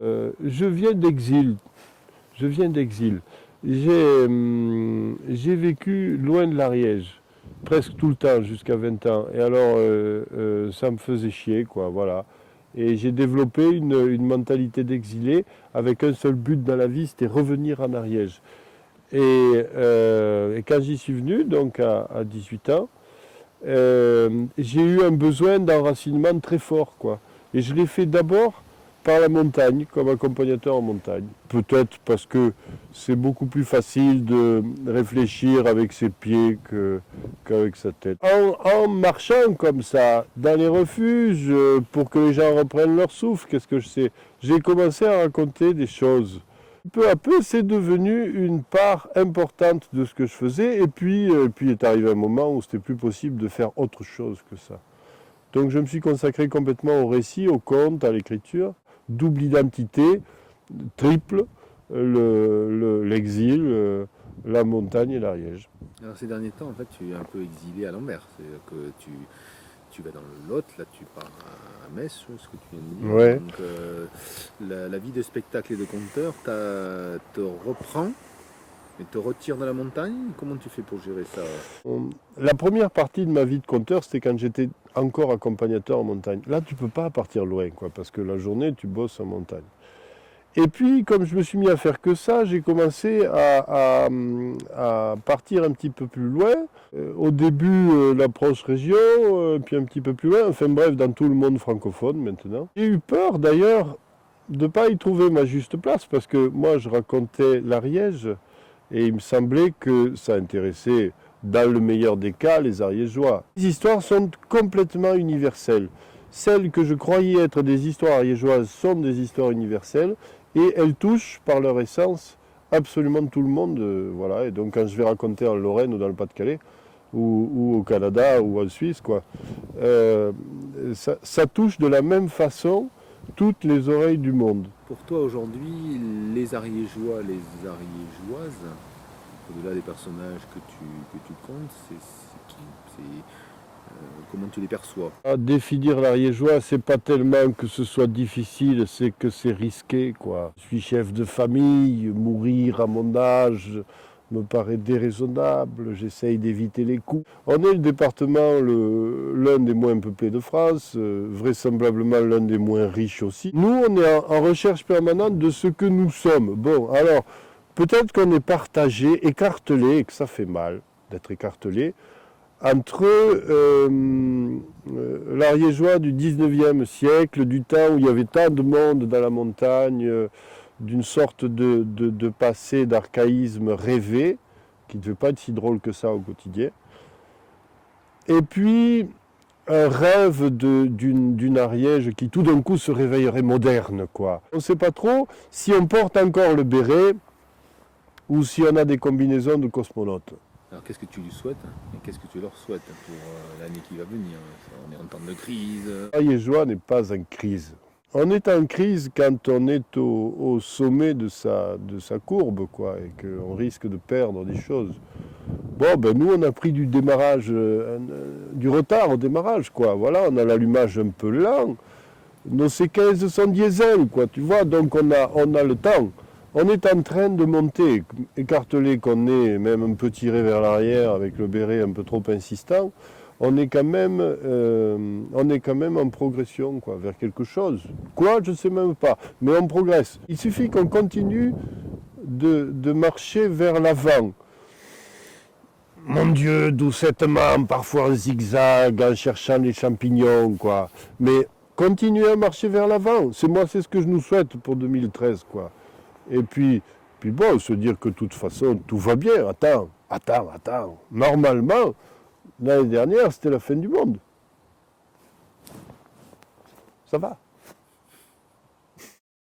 Je viens d'exil. Je viens d'exil. J'ai vécu loin de l'Ariège, presque tout le temps, jusqu'à 20 ans. Et alors, ça me faisait chier, quoi, voilà. Et j'ai développé une mentalité d'exilé avec un seul but dans la vie, c'était revenir en Ariège. Et quand j'y suis venu, donc à 18 ans, j'ai eu un besoin d'enracinement très fort, quoi. Et je l'ai fait d'abord par la montagne, comme accompagnateur en montagne. Peut-être parce que c'est beaucoup plus facile de réfléchir avec ses pieds qu'avec sa tête. En marchant comme ça, dans les refuges, pour que les gens reprennent leur souffle, qu'est-ce que je sais? J'ai commencé à raconter des choses. Peu à peu, c'est devenu une part importante de ce que je faisais. Et puis est arrivé un moment où c'était plus possible de faire autre chose que ça. Donc je me suis consacré complètement au récit, au conte, à l'écriture. Double identité, triple, l'exil, la montagne et l'Ariège. Alors ces derniers temps, en fait, tu es un peu exilé à l'envers. C'est-à-dire que tu vas dans le Lot, là tu pars à Metz, ce que tu viens de dire. Ouais. Donc la vie de spectacle et de conteur te reprend et te retire de la montagne. Comment tu fais pour gérer ça? La première partie de ma vie de conteur, c'était quand j'étais encore accompagnateur en montagne. Là, tu ne peux pas partir loin, quoi, parce que la journée, tu bosses en montagne. Et puis, comme je me suis mis à faire que ça, j'ai commencé à partir un petit peu plus loin. Au début, l'approche région, puis un petit peu plus loin. Enfin bref, dans tout le monde francophone maintenant. J'ai eu peur d'ailleurs de ne pas y trouver ma juste place, parce que moi, je racontais l'Ariège, et il me semblait que ça intéressait, dans le meilleur des cas, les Ariégeois. Les histoires sont complètement universelles. Celles que je croyais être des histoires ariégeoises sont des histoires universelles. Et elles touchent par leur essence absolument tout le monde. Voilà. Et donc quand je vais raconter en Lorraine ou dans le Pas-de-Calais, ou au Canada ou en Suisse, quoi, ça touche de la même façon toutes les oreilles du monde. Pour toi aujourd'hui, les Ariégeois, les Ariégeoises, au-delà des personnages que tu comptes, c'est qui? Comment tu les perçois? À définir l'ariégeois, c'est pas tellement que ce soit difficile, c'est que c'est risqué, quoi. Je suis chef de famille, mourir à mon âge me paraît déraisonnable, j'essaye d'éviter les coups. On est le département l'un des moins peuplés de France, vraisemblablement l'un des moins riches aussi. Nous, on est en recherche permanente de ce que nous sommes. Bon, alors, peut-être qu'on est partagé, écartelé, et que ça fait mal d'être écartelé, entre l'ariégeois du 19e siècle, du temps où il y avait tant de monde dans la montagne, d'une sorte de passé d'archaïsme rêvé, qui ne devait pas être si drôle que ça au quotidien, et puis un rêve d'une Ariège qui tout d'un coup se réveillerait moderne, quoi. On ne sait pas trop si on porte encore le béret ou si on a des combinaisons de cosmonautes. Alors qu'est-ce que tu lui souhaites et qu'est-ce que tu leur souhaites pour l'année qui va venir? On est en temps de crise. L'ariégeois n'est pas en crise. On est en crise quand on est au sommet de sa courbe, quoi, et qu'on risque de perdre des choses. Bon, ben nous, on a pris du démarrage, du retard au démarrage, quoi. Voilà, on a l'allumage un peu lent. Nos C15 sont diesel, quoi, tu vois, donc on a le temps. On est en train de monter, écartelé qu'on est, même un peu tiré vers l'arrière avec le béret un peu trop insistant, on est quand même en progression, quoi, vers quelque chose. Quoi, je ne sais même pas, mais on progresse. Il suffit qu'on continue de marcher vers l'avant. Mon Dieu, doucettement, parfois en zigzag, en cherchant les champignons, quoi. Mais continuez à marcher vers l'avant. C'est ce que je nous souhaite pour 2013, quoi. Et puis bon, se dire que de toute façon, tout va bien. Attends. Normalement, l'année dernière, c'était la fin du monde. Ça va.